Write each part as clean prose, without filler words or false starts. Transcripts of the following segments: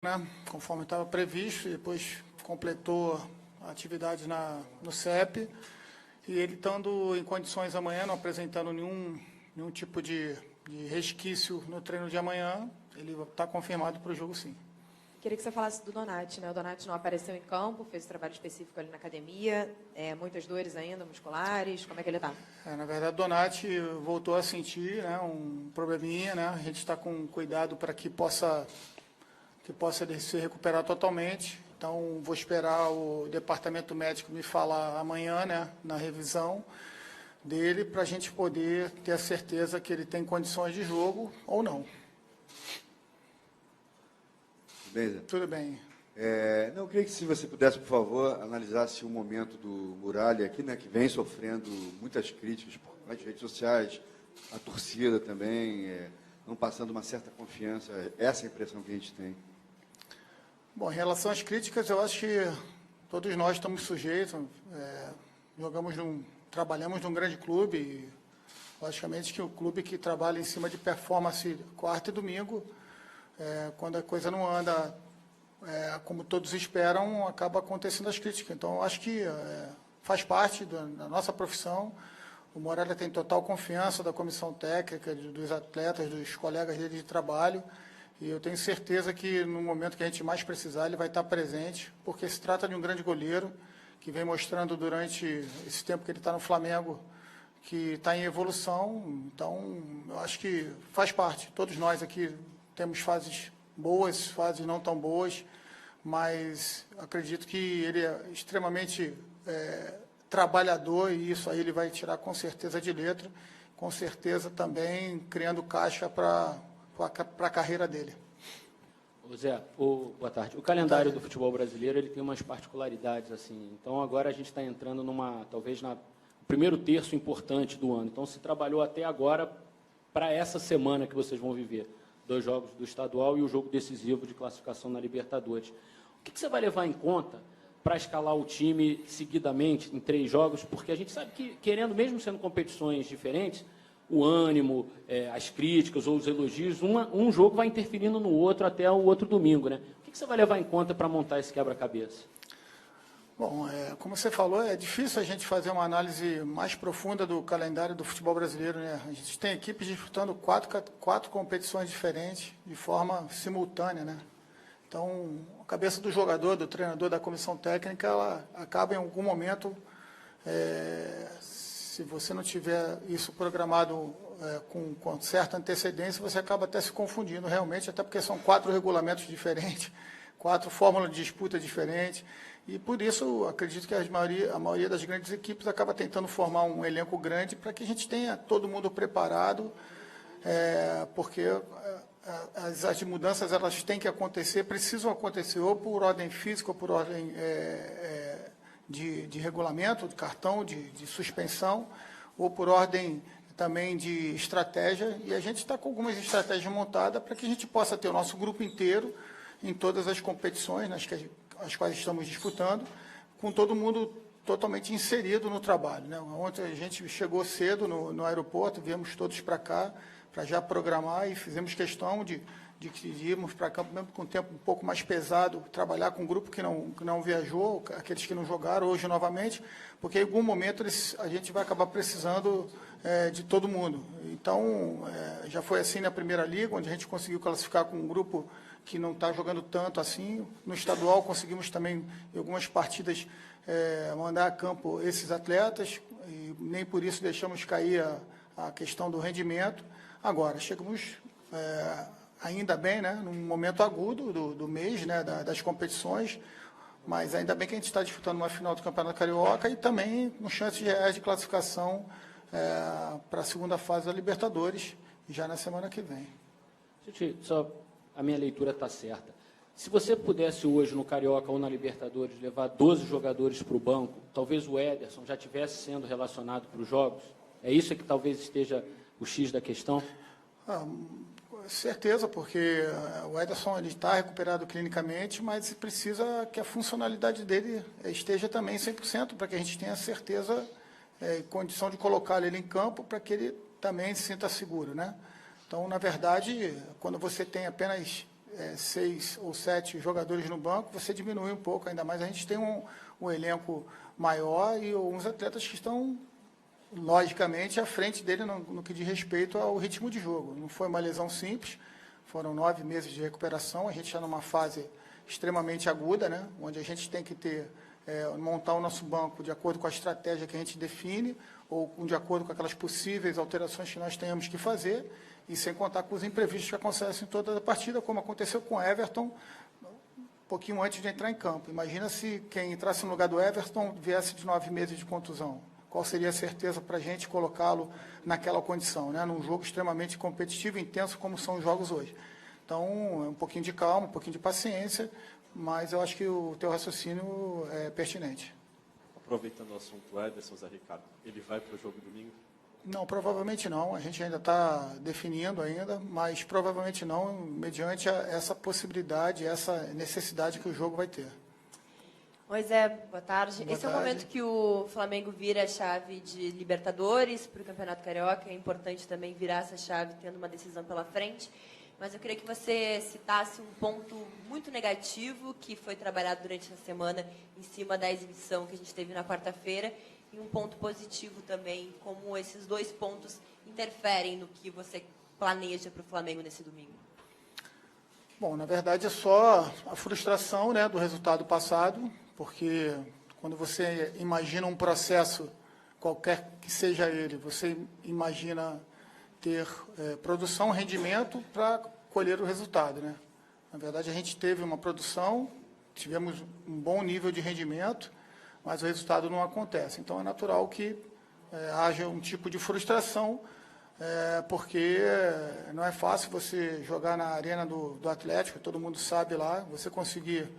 né, conforme estava previsto, e depois completou a atividade no CEP, e ele estando em condições amanhã, não apresentando nenhum tipo de resquício no treino de amanhã, ele está confirmado para o jogo, sim. Queria que você falasse do Donati, né? O Donati não apareceu em campo, fez um trabalho específico ali na academia, muitas dores ainda musculares, como é que ele está? Na verdade, o Donati voltou a sentir, né, um probleminha, né? A gente está com cuidado para que possa ele se recuperar totalmente. Então, vou esperar o departamento médico me falar amanhã, né, na revisão dele, para a gente poder ter a certeza que ele tem condições de jogo ou não. Bem, Tudo bem. Não, eu queria que, se você pudesse, por favor, analisasse o momento do Muralha aqui, né, que vem sofrendo muitas críticas nas redes sociais, a torcida também, não passando uma certa confiança. Essa é a impressão que a gente tem. Bom, em relação às críticas, eu acho que todos nós estamos sujeitos. Trabalhamos num grande clube, e, logicamente, que o clube que trabalha em cima de performance quarta e domingo, quando a coisa não anda como todos esperam, acaba acontecendo as críticas. Então, eu acho que faz parte da nossa profissão. O Muralha tem total confiança da comissão técnica, dos atletas, dos colegas dele de trabalho, e eu tenho certeza que no momento que a gente mais precisar, ele vai estar presente, porque se trata de um grande goleiro, que vem mostrando durante esse tempo que ele está no Flamengo, que está em evolução. Então, eu acho que faz parte. Todos nós aqui temos fases boas, fases não tão boas, mas acredito que ele é extremamente trabalhador, e isso aí ele vai tirar com certeza de letra, com certeza também criando caixa para a carreira dele. Zé, boa tarde. O calendário do futebol brasileiro ele tem umas particularidades assim. Então agora a gente está entrando talvez no primeiro terço importante do ano. Então se trabalhou até agora para essa semana que vocês vão viver, 2 jogos do estadual e o jogo decisivo de classificação na Libertadores. O que você vai levar em conta para escalar o time seguidamente em 3 jogos? Porque a gente sabe que, querendo, mesmo sendo competições diferentes, o ânimo, as críticas ou os elogios, um jogo vai interferindo no outro até o outro domingo, né? O que você vai levar em conta para montar esse quebra-cabeça? Bom, como você falou, é difícil a gente fazer uma análise mais profunda do calendário do futebol brasileiro, né? A gente tem equipes disputando 4 competições diferentes de forma simultânea, né? Então, a cabeça do jogador, do treinador, da comissão técnica, ela acaba em algum momento, se você não tiver isso programado com certa antecedência, você acaba até se confundindo realmente, até porque são 4 regulamentos diferentes, 4 fórmulas de disputa diferentes, e por isso acredito que a maioria das grandes equipes acaba tentando formar um elenco grande para que a gente tenha todo mundo preparado, porque as mudanças elas têm que acontecer, precisam acontecer ou por ordem física ou por ordem de regulamento, de cartão, de suspensão, ou por ordem também de estratégia, e a gente está com algumas estratégias montadas para que a gente possa ter o nosso grupo inteiro em todas as competições as quais estamos disputando, com todo mundo totalmente inserido no trabalho, né? Ontem a gente chegou cedo no aeroporto, viemos todos para cá, para já programar, e fizemos questão de irmos para campo, mesmo com um tempo um pouco mais pesado, trabalhar com um grupo que não viajou, aqueles que não jogaram hoje novamente, porque em algum momento a gente vai acabar precisando de todo mundo. Então, já foi assim na Primeira Liga, onde a gente conseguiu classificar com um grupo que não está jogando tanto assim. No estadual, conseguimos também, em algumas partidas, mandar a campo esses atletas, e nem por isso deixamos cair a questão do rendimento. Agora, chegamos, ainda bem, né, num momento agudo do mês, né, das competições, mas ainda bem que a gente está disputando uma final do Campeonato Carioca e também com chances reais de classificação para a segunda fase da Libertadores, já na semana que vem. Gente, só a minha leitura está certa. Se você pudesse hoje, no Carioca ou na Libertadores, levar 12 jogadores para o banco, talvez o Ederson já estivesse sendo relacionado para os jogos? É isso que talvez esteja o X da questão? Certeza, porque o Ederson está recuperado clinicamente, mas precisa que a funcionalidade dele esteja também 100%, para que a gente tenha certeza e condição de colocar ele em campo, para que ele também se sinta seguro, né? Então, na verdade, quando você tem apenas 6 ou 7 jogadores no banco, você diminui um pouco, ainda mais a gente tem um elenco maior e alguns atletas que estão, logicamente, à frente dele no que diz respeito ao ritmo de jogo. Não foi uma lesão simples, foram 9 meses de recuperação, a gente está numa fase extremamente aguda, né, onde a gente tem que montar o nosso banco de acordo com a estratégia que a gente define, ou de acordo com aquelas possíveis alterações que nós tenhamos que fazer, e sem contar com os imprevistos que acontecem em toda a partida, como aconteceu com o Everton, um pouquinho antes de entrar em campo. Imagina se quem entrasse no lugar do Everton viesse de 9 meses de contusão. Qual seria a certeza para a gente colocá-lo naquela condição, né? Num jogo extremamente competitivo e intenso como são os jogos hoje. Então, um pouquinho de calma, um pouquinho de paciência, mas eu acho que o teu raciocínio é pertinente. Aproveitando o assunto Everson, Zé Ricardo, ele vai para o jogo domingo? Não, provavelmente não. A gente ainda está definindo ainda, mas provavelmente não, mediante essa possibilidade, essa necessidade que o jogo vai ter. Oi, Zé, boa tarde. Boa Esse é o tarde. momento que o Flamengo vira a chave de Libertadores para o Campeonato Carioca. É importante também virar essa chave tendo uma decisão pela frente. Mas eu queria que você citasse um ponto muito negativo que foi trabalhado durante a semana em cima da exibição que a gente teve na quarta-feira e um ponto positivo também, como esses 2 pontos interferem no que você planeja para o Flamengo nesse domingo. Bom, na verdade é só a frustração, né, do resultado passado, porque quando você imagina um processo, qualquer que seja ele, você imagina ter produção, rendimento para colher o resultado, né? Na verdade, a gente teve uma produção, tivemos um bom nível de rendimento, mas o resultado não acontece. Então, é natural que haja um tipo de frustração, porque não é fácil você jogar na arena do Atlético, todo mundo sabe lá, você conseguir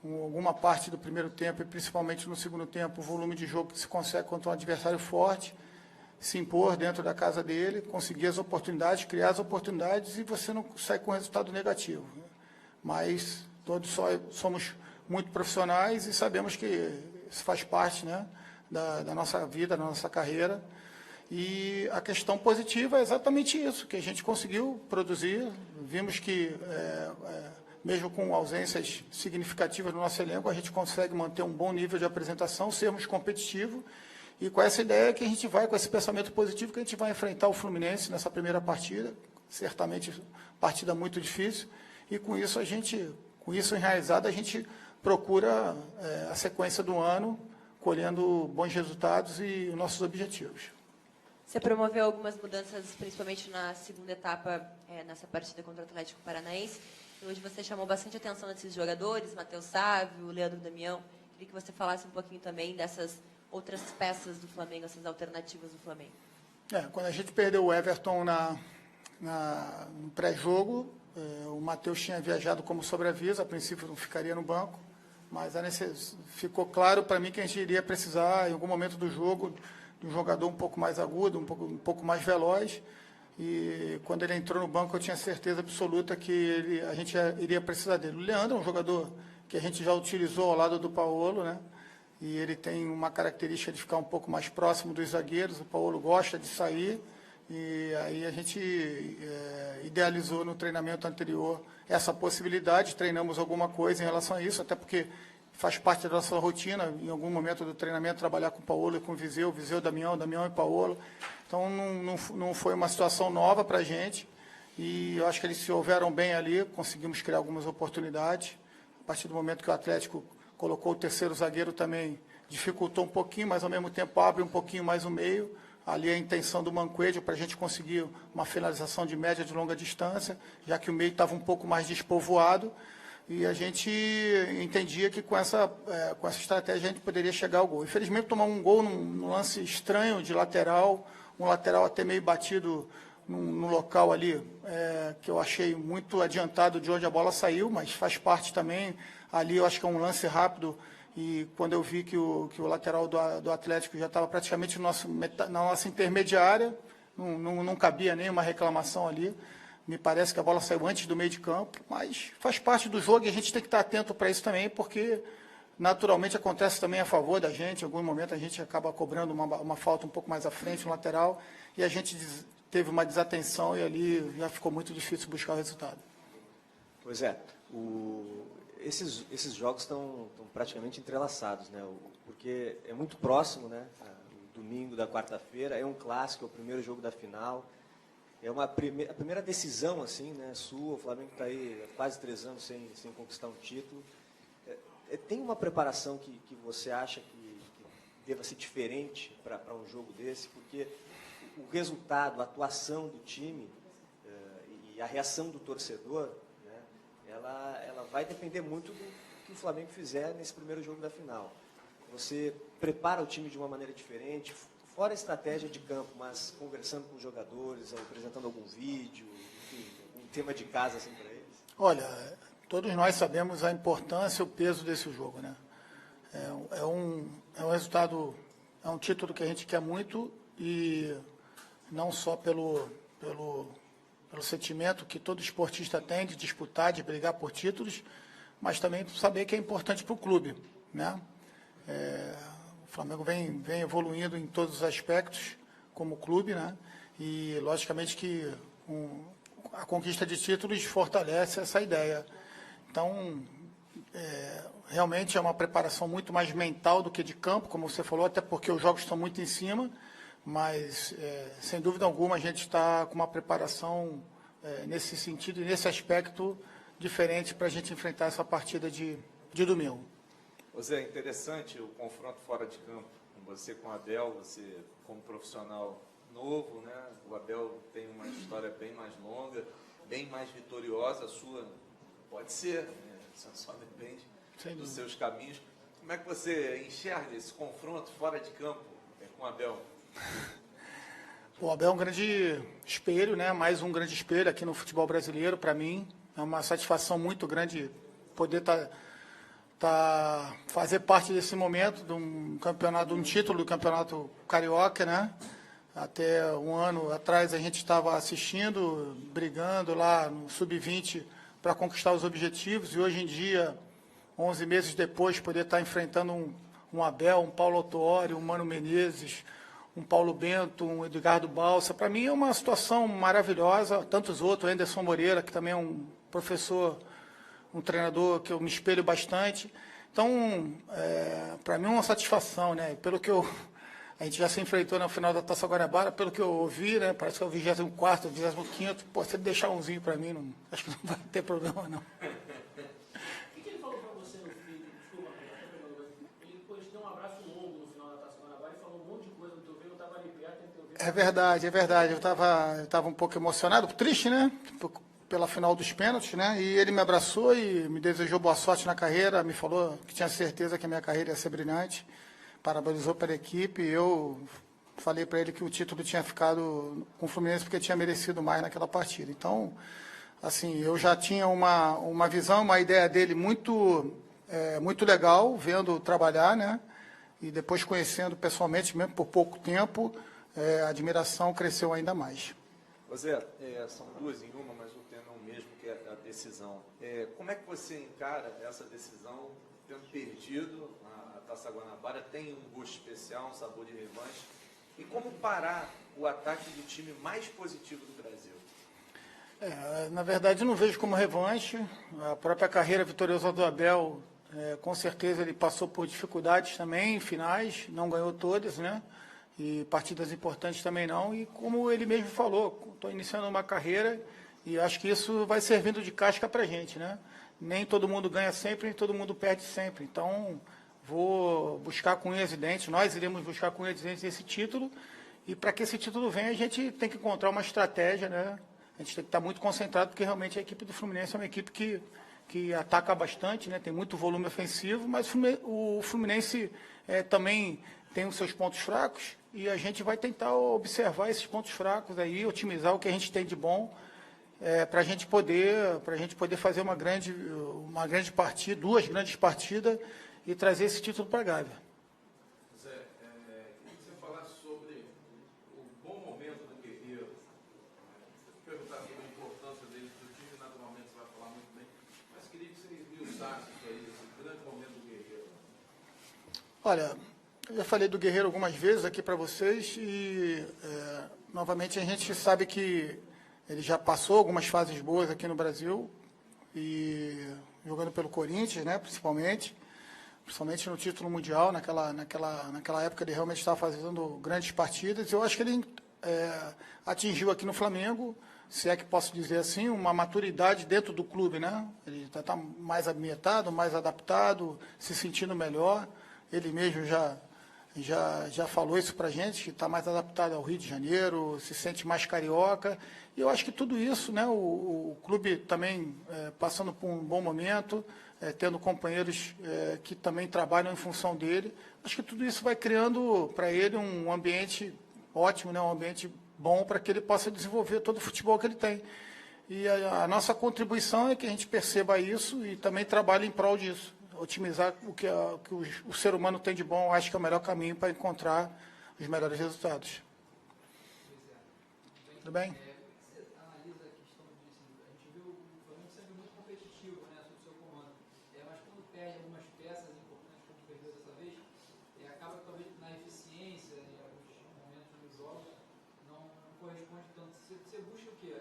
alguma parte do primeiro tempo, e principalmente no segundo tempo, o volume de jogo que se consegue contra um adversário forte, se impor dentro da casa dele, conseguir as oportunidades, criar as oportunidades e você não sai com resultado negativo. Mas todos somos muito profissionais e sabemos que isso faz parte, né, da nossa vida, da nossa carreira. E a questão positiva é exatamente isso, que a gente conseguiu produzir. Vimos que, mesmo com ausências significativas no nosso elenco, a gente consegue manter um bom nível de apresentação, sermos competitivos. E com essa ideia que a gente vai, com esse pensamento positivo, que a gente vai enfrentar o Fluminense nessa primeira partida, certamente partida muito difícil, e com isso enraizado, a gente procura a sequência do ano, colhendo bons resultados e os nossos objetivos. Você promoveu algumas mudanças, principalmente na segunda etapa, nessa partida contra o Atlético Paranaense. E hoje você chamou bastante atenção desses jogadores, Matheus Sávio, Leandro Damião. Queria que você falasse um pouquinho também dessas outras peças do Flamengo, essas alternativas do Flamengo. Quando a gente perdeu o Everton no pré-jogo, o Matheus tinha viajado como sobreaviso, a princípio não ficaria no banco, mas ficou claro para mim que a gente iria precisar, em algum momento do jogo, de um jogador um pouco mais agudo, um pouco mais veloz, e quando ele entrou no banco eu tinha certeza absoluta que a gente iria precisar dele. O Leandro é um jogador que a gente já utilizou ao lado do Paulo, né? E ele tem uma característica de ficar um pouco mais próximo dos zagueiros. O Paulo gosta de sair, e aí a gente idealizou no treinamento anterior essa possibilidade, treinamos alguma coisa em relação a isso, até porque faz parte da nossa rotina, em algum momento do treinamento, trabalhar com o Paulo e com o Viseu, Damião e Paulo. Então, não foi uma situação nova para a gente, e eu acho que eles se houveram bem ali, conseguimos criar algumas oportunidades. A partir do momento que o Atlético colocou o terceiro zagueiro também, dificultou um pouquinho, mas ao mesmo tempo abre um pouquinho mais o meio. Ali a intenção do Mancoejo para a gente conseguir uma finalização de média de longa distância, já que o meio estava um pouco mais despovoado, e a gente entendia que com essa estratégia a gente poderia chegar ao gol. Infelizmente tomamos um gol num lance estranho de lateral, um lateral até meio batido no local ali, que eu achei muito adiantado de onde a bola saiu, mas faz parte também. Ali eu acho que é um lance rápido, e quando eu vi que o lateral do Atlético já estava praticamente na nossa intermediária, não cabia nenhuma reclamação ali. Me parece que a bola saiu antes do meio de campo, mas faz parte do jogo e a gente tem que estar atento para isso também, porque naturalmente acontece também a favor da gente. Em algum momento a gente acaba cobrando uma falta um pouco mais à frente, no lateral, e a gente teve uma desatenção e ali já ficou muito difícil buscar o resultado. Pois é, esses jogos estão praticamente entrelaçados, né? Porque é muito próximo, né? O domingo da quarta-feira é um clássico, é o primeiro jogo da final. É a primeira decisão, assim, né? Sua, o Flamengo está aí há quase 3 anos sem conquistar um título. Tem uma preparação que você acha que deva ser diferente para um jogo desse? Porque o resultado, a atuação do time e a reação do torcedor, né, ela vai depender muito do que o Flamengo fizer nesse primeiro jogo da final. Você prepara o time de uma maneira diferente, fora a estratégia de campo, mas conversando com os jogadores, apresentando algum vídeo, enfim, um tema de casa assim para eles? Olha, todos nós sabemos a importância e o peso desse jogo, né? É um resultado, é um título que a gente quer muito, e não só pelo sentimento que todo esportista tem de disputar, de brigar por títulos, mas também saber que é importante para o clube, né? O Flamengo vem evoluindo em todos os aspectos como clube, né? E logicamente que a conquista de títulos fortalece essa ideia. Então, realmente é uma preparação muito mais mental do que de campo, como você falou, até porque os jogos estão muito em cima, mas, sem dúvida alguma, a gente está com uma preparação nesse sentido e nesse aspecto diferente para a gente enfrentar essa partida de domingo. Zé, é interessante o confronto fora de campo, com você com o Abel, você como profissional novo, né? O Abel tem uma história bem mais longa, bem mais vitoriosa, a sua pode ser, né? Só depende dos seus caminhos. Como é que você enxerga esse confronto fora de campo com o Abel? O Abel é um grande espelho, né? Mais um grande espelho aqui no futebol brasileiro, para mim. É uma satisfação muito grande poder fazer parte desse momento de um campeonato, de um título do Campeonato Carioca, né? Até um ano atrás a gente estava assistindo, brigando lá no Sub-20 para conquistar os objetivos, e hoje em dia, 11 meses depois, poder estar enfrentando um Abel, um Paulo Autuori, um Mano Menezes, um Paulo Bento, um Edgardo Balsa, para mim é uma situação maravilhosa. Tantos outros, o Anderson Moreira, que também é um professor, um treinador que eu me espelho bastante. Então, para mim é uma satisfação, né? Pelo que a gente já se enfrentou na final da Taça Guanabara, pelo que eu ouvi, né? Parece que é o 24º, 25º. Pô, se ele deixar umzinho para mim, acho que não vai ter problema, não. O que ele falou para você no fim? Desculpa, ele depois deu um abraço longo no final da Taça Guanabara e falou um monte de coisa no teu ouvido, eu estava ali perto, no teu ouvido. É verdade. Eu estava um pouco emocionado, triste, né? Pela final dos pênaltis, né? E ele me abraçou e me desejou boa sorte na carreira, me falou que tinha certeza que a minha carreira ia ser brilhante, parabenizou pela equipe, e eu falei para ele que o título tinha ficado com o Fluminense porque tinha merecido mais naquela partida. Então, assim, eu já tinha uma visão, uma ideia dele muito legal, vendo trabalhar, né? E depois conhecendo pessoalmente, mesmo por pouco tempo, a admiração cresceu ainda mais. Zé, são duas em uma, mas o tema é o mesmo, que é a decisão. Como é que você encara essa decisão, tendo perdido a Taça Guanabara? Tem um gosto especial, um sabor de revanche. E como parar o ataque do time mais positivo do Brasil? Na verdade, eu não vejo como revanche. A própria carreira vitoriosa do Abel, com certeza ele passou por dificuldades também, finais, não ganhou todas, né? E partidas importantes também não. E como ele mesmo falou, estou iniciando uma carreira e acho que isso vai servindo de casca para a gente, né? Nem todo mundo ganha sempre, nem todo mundo perde sempre. Então, vou buscar com unhas e dentes, nós iremos buscar com unhas e dentes esse título, e para que esse título venha, a gente tem que encontrar uma estratégia, né? A gente tem que estar muito concentrado, porque realmente a equipe do Fluminense é uma equipe que ataca bastante, né? Tem muito volume ofensivo, mas o Fluminense também tem os seus pontos fracos, e a gente vai tentar observar esses pontos fracos aí, otimizar o que a gente tem de bom, para a gente poder fazer uma grande partida, 2 grandes partidas, e trazer esse título para a Gávea. Zé, queria que você falasse sobre o bom momento do Guerreiro. Perguntar sobre a importância dele para o time, naturalmente você vai falar muito bem, mas queria que você esmiuçasse isso aí, esse grande momento do Guerreiro. Olha, eu já falei do Guerreiro algumas vezes aqui para vocês, e novamente a gente sabe que ele já passou algumas fases boas aqui no Brasil, e jogando pelo Corinthians, né, principalmente no título mundial, naquela época ele realmente estava fazendo grandes partidas. Eu acho que ele atingiu aqui no Flamengo, se é que posso dizer assim, uma maturidade dentro do clube, né? Ele está mais ambientado, mais adaptado, se sentindo melhor. Ele mesmo já falou isso para a gente, que está mais adaptado ao Rio de Janeiro, se sente mais carioca. E eu acho que tudo isso, né, o clube também passando por um bom momento, tendo companheiros que também trabalham em função dele, acho que tudo isso vai criando para ele um ambiente ótimo, né, um ambiente bom para que ele possa desenvolver todo o futebol que ele tem. E a nossa contribuição é que a gente perceba isso e também trabalhe em prol disso. Otimizar o que o ser humano tem de bom, acho que é o melhor caminho para encontrar os melhores resultados. Tudo bem? Você analisa a questão disso, a gente viu o Flamengo sempre muito competitivo, né, sob o seu comando, mas quando perde algumas peças importantes, como perdeu dessa vez, acaba talvez na eficiência, em alguns momentos dos jogos, não corresponde tanto. Você busca o quê?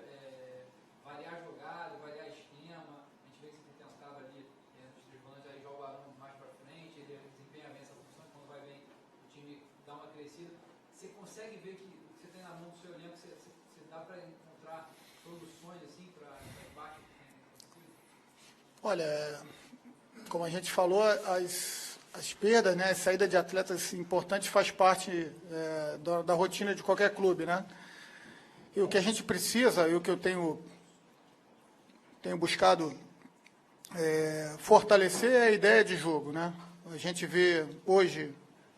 Variar a jogada, variar esquema, a gente vê que você tentava ali, nos três volantes, aí joga o Arão mais para frente, ele desempenha bem essa função, quando vai bem o time dá uma crescida. Você consegue ver que o que você tem na mão do seu elenco, você dá para encontrar soluções assim para embate que tem acontecido? Olha, como a gente falou, as perdas, né, a saída de atletas importantes faz parte da rotina de qualquer clube, né? E o que a gente precisa, e o que eu tenho buscado fortalecer é a ideia de jogo, né? A gente vê hoje,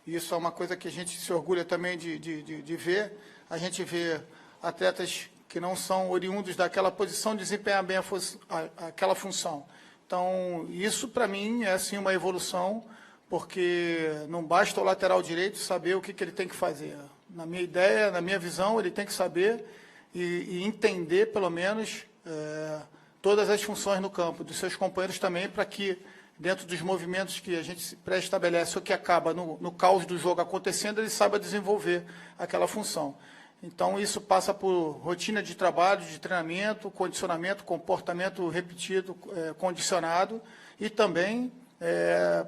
e isso é uma coisa que a gente se orgulha também de ver, a gente vê atletas que não são oriundos daquela posição desempenhar bem aquela função. Então, isso para mim é assim uma evolução, porque não basta o lateral direito saber o que ele tem que fazer. Na minha ideia, na minha visão, ele tem que saber e entender, pelo menos, todas as funções no campo, dos seus companheiros também, para que, dentro dos movimentos que a gente pré-estabelece, o que acaba no caos do jogo acontecendo, ele saiba desenvolver aquela função. Então, isso passa por rotina de trabalho, de treinamento, condicionamento, comportamento repetido, condicionado, e também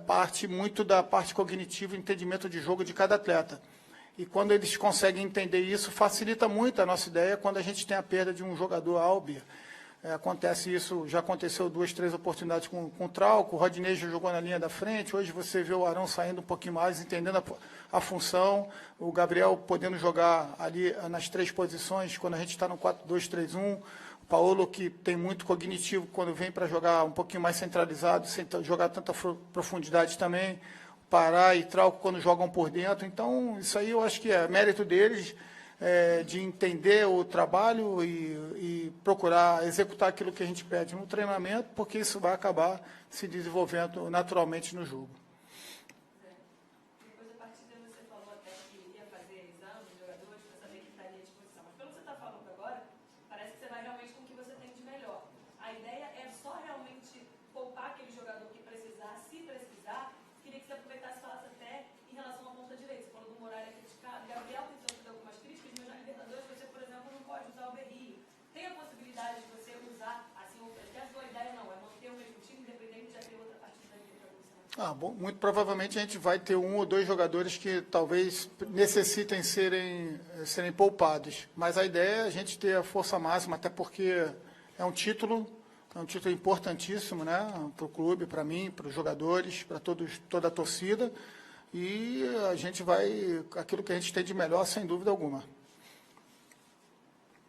parte muito da parte cognitiva, entendimento de jogo de cada atleta. E quando eles conseguem entender isso, facilita muito a nossa ideia quando a gente tem a perda de um jogador áurea. Acontece isso, já aconteceu 2, 3 oportunidades com o Trauco, o Rodinei já jogou na linha da frente, hoje você vê o Arão saindo um pouquinho mais, entendendo a função, o Gabriel podendo jogar ali nas 3 posições, quando a gente está no 4-2-3-1, o Paulo, que tem muito cognitivo, quando vem para jogar um pouquinho mais centralizado, sem jogar tanta profundidade também, Pará e Trauco quando jogam por dentro. Então, isso aí eu acho que é mérito deles, de entender o trabalho e procurar executar aquilo que a gente pede no treinamento, porque isso vai acabar se desenvolvendo naturalmente no jogo. Depois da partida você falou até que ia fazer exame de jogadores para saber que estaria à disposição. Mas pelo que você está falando agora, parece que você vai realmente com o que você tem de melhor. A ideia é só realmente poupar aquele jogador que precisar, se precisar. Queria que você aproveitasse e falasse até em relação à ponta direita. Você falou do Muralha criticado, Gabriel tem sofrido algumas críticas, mas na Libertadores você, por exemplo, não pode usar o Berrio. Tem a possibilidade de você usar, assim, até a sua ideia não, é manter o mesmo time, independente de já ter outra partida da Libertadores? Bom, muito provavelmente a gente vai ter 1 ou 2 jogadores que talvez necessitem serem poupados. Mas a ideia é a gente ter a força máxima, até porque é um título importantíssimo, né, para o clube, para mim, para os jogadores, para toda a torcida. E a gente vai, aquilo que a gente tem de melhor, sem dúvida alguma.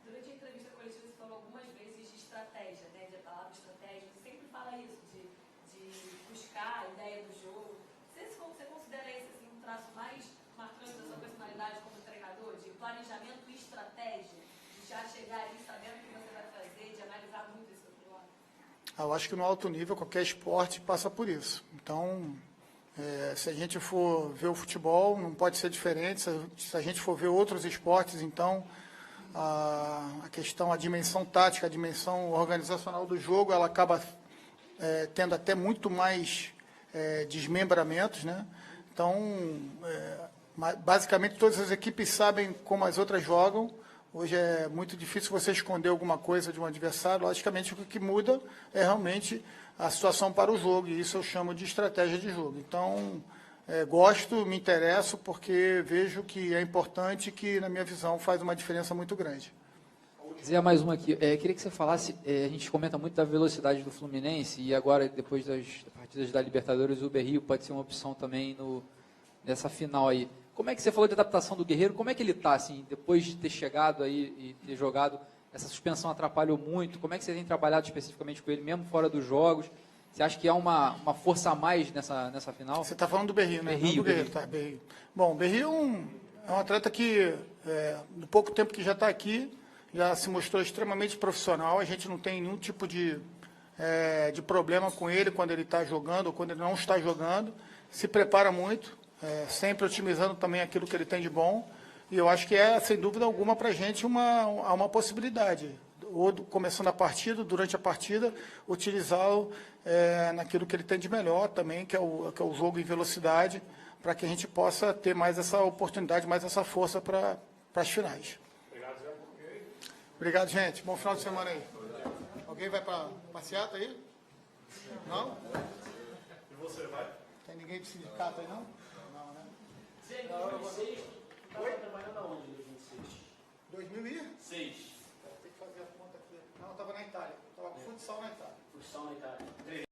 Durante a entrevista coletiva, você falou algumas vezes de estratégia, né, de palavra estratégia. Você sempre fala isso, de buscar a ideia do jogo. Você considera esse assim, um traço mais marcante da sua personalidade como treinador, de planejamento e estratégia? De já chegar ali sabendo o que você vai fazer, de analisar muito esse outro lado? Eu acho que no alto nível, qualquer esporte passa por isso. Então, se a gente for ver o futebol, não pode ser diferente. Se a gente for ver outros esportes, então, a questão, a dimensão tática, a dimensão organizacional do jogo, ela acaba tendo até muito mais desmembramentos, né? Então, basicamente, todas as equipes sabem como as outras jogam, Hoje é muito difícil você esconder alguma coisa de um adversário. Logicamente, o que muda é realmente a situação para o jogo, e isso eu chamo de estratégia de jogo. Então, gosto, me interesso, porque vejo que é importante e que, na minha visão, faz uma diferença muito grande. Zé, mais uma aqui. Queria que você falasse, a gente comenta muito da velocidade do Fluminense, e agora, depois das partidas da Libertadores, o Berrio pode ser uma opção também nessa final aí. Como é que você falou de adaptação do Guerreiro? Como é que ele está, assim, depois de ter chegado aí e ter jogado? Essa suspensão atrapalhou muito. Como é que você tem trabalhado especificamente com ele, mesmo fora dos jogos? Você acha que há uma força a mais nessa final? Você está falando do Berrio, né? Berrio, Não do Guerreiro, tá? Berrio. Bom, o Berrio é um atleta que, no pouco tempo que já está aqui, já se mostrou extremamente profissional. A gente não tem nenhum tipo de problema com ele quando ele está jogando ou quando ele não está jogando. Se prepara muito, sempre otimizando também aquilo que ele tem de bom. E eu acho que sem dúvida alguma, para a gente uma possibilidade. Ou começando a partida, durante a partida, utilizá-lo naquilo que ele tem de melhor também, que é o jogo em velocidade, para que a gente possa ter mais essa oportunidade, mais essa força para as finais. Obrigado, Zé. Obrigado, gente. Bom final de semana aí. Alguém vai para passeata aí? Não? E você vai? Tem ninguém do sindicato aí, não? Não, né? Você estava trabalhando aonde?